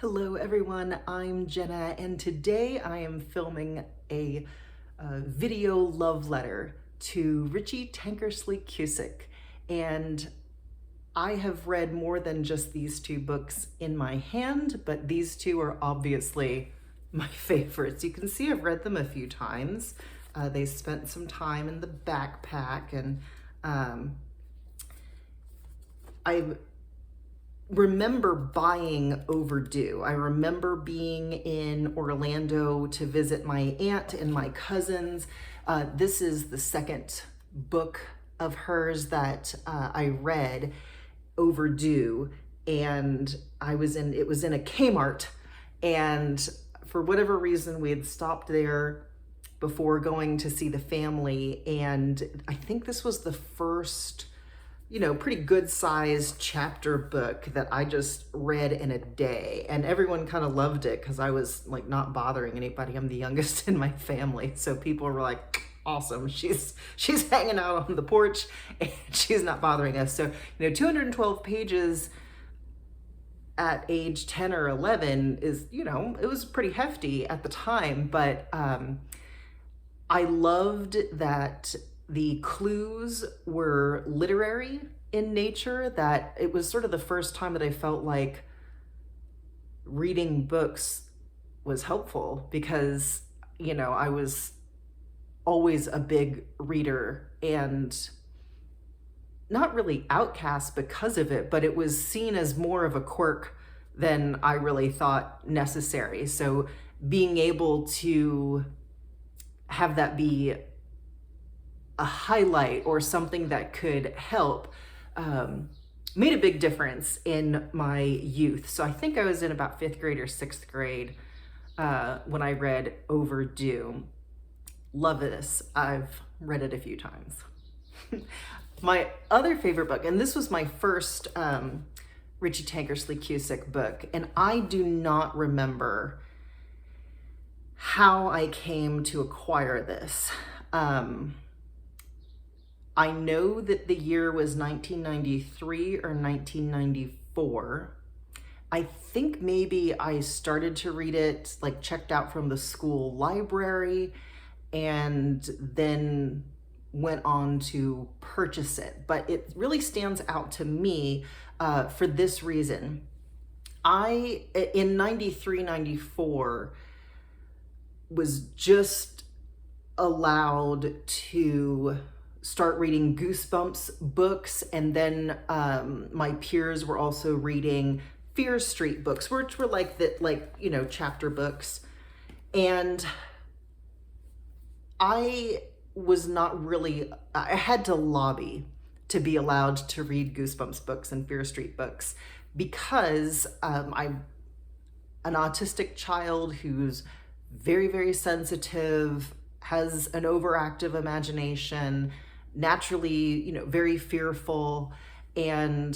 Hello everyone, I'm Jenna and today I am filming a video love letter to Richie Tankersley Cusick, and I have read more than just these two books in my hand, but these two are obviously my favorites. You can see I've read them a few times. They spent some time in the backpack, and I remember buying Overdue. I remember being in Orlando to visit my aunt and my cousins. This is the second book of hers that I read, Overdue, and it was in a Kmart, and for whatever reason we had stopped there before going to see the family, and I think this was the first pretty good sized chapter book that I just read in a day. And everyone kind of loved it because I was like not bothering anybody. I'm the youngest in my family. So people were like, awesome. She's hanging out on the porch and she's not bothering us. So, 212 pages at age 10 or 11 is, it was pretty hefty at the time, but I loved that the clues were literary in nature, that it was sort of the first time that I felt like reading books was helpful because, I was always a big reader and not really outcast because of it, but it was seen as more of a quirk than I really thought necessary. So being able to have that be a highlight or something that could help made a big difference in my youth. So I think I was in about 5th grade or 6th grade when I read Overdue. Love this. I've read it a few times. My other favorite book, and this was my first Richie Tankersley Cusick book, and I do not remember how I came to acquire this. I know that the year was 1993 or 1994. I think maybe I started to read it, like checked out from the school library, and then went on to purchase it. But it really stands out to me for this reason. In 93, 94, was just allowed to start reading Goosebumps books, and then my peers were also reading Fear Street books, which were chapter books. And I was not really, I had to lobby to be allowed to read Goosebumps books and Fear Street books because I'm an autistic child who's very, very sensitive, has an overactive imagination, naturally, very fearful. And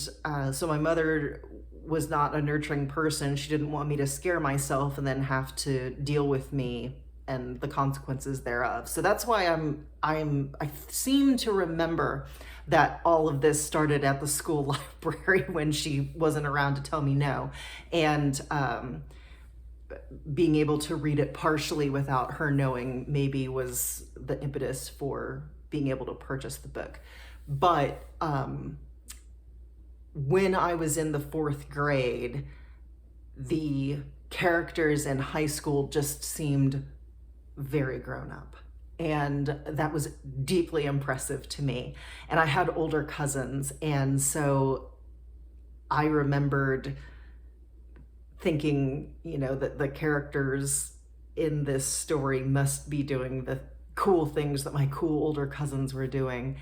so my mother was not a nurturing person. She didn't want me to scare myself and then have to deal with me and the consequences thereof. So that's why I seem to remember that all of this started at the school library when she wasn't around to tell me no. And being able to read it partially without her knowing maybe was the impetus for being able to purchase the book. But when I was in the 4th grade, the characters in high school just seemed very grown up. And that was deeply impressive to me. And I had older cousins, and so I remembered thinking, that the characters in this story must be doing the cool things that my cool older cousins were doing.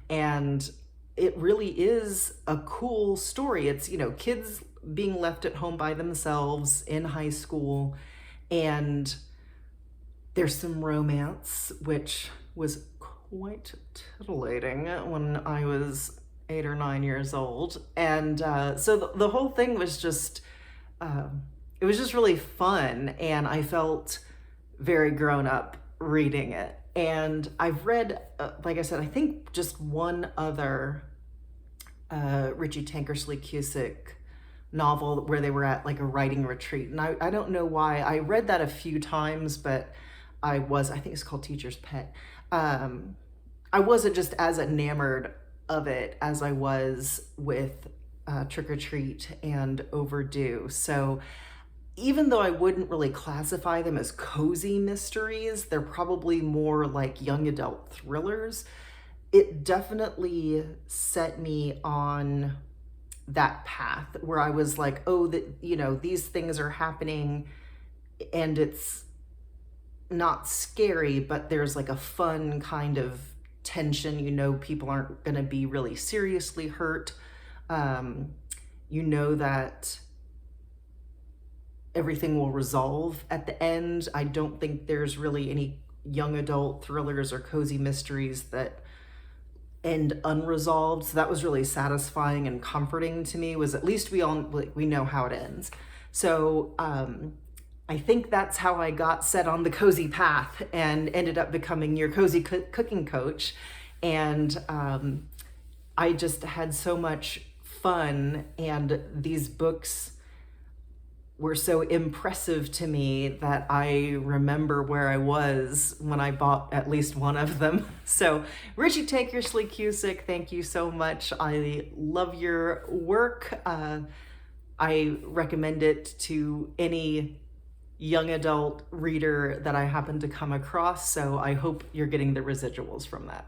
And it really is a cool story. It's, kids being left at home by themselves in high school, and there's some romance, which was quite titillating when I was 8 or 9 years old. And so the whole thing was just, it was just really fun, and I felt very grown up reading it. And I've read, like I said, I think just one other Richie Tankersley Cusick novel where they were at like a writing retreat. And I don't know why. I read that a few times, but I think it's called Teacher's Pet. I wasn't just as enamored of it as I was with Trick or Treat and Overdue. So even though I wouldn't really classify them as cozy mysteries, they're probably more like young adult thrillers. It definitely set me on that path where I was like, oh, that, you know, these things are happening and it's not scary, but there's like a fun kind of tension. You know, people aren't going to be really seriously hurt. You know that everything will resolve at the end. I don't think there's really any young adult thrillers or cozy mysteries that end unresolved. So that was really satisfying and comforting to me, was at least we know how it ends. So I think that's how I got set on the cozy path and ended up becoming your cozy cooking coach. And I just had so much fun, and these books were so impressive to me that I remember where I was when I bought at least one of them. So Richie Tankersley Cusick, thank you so much. I love your work. I recommend it to any young adult reader that I happen to come across. So I hope you're getting the residuals from that.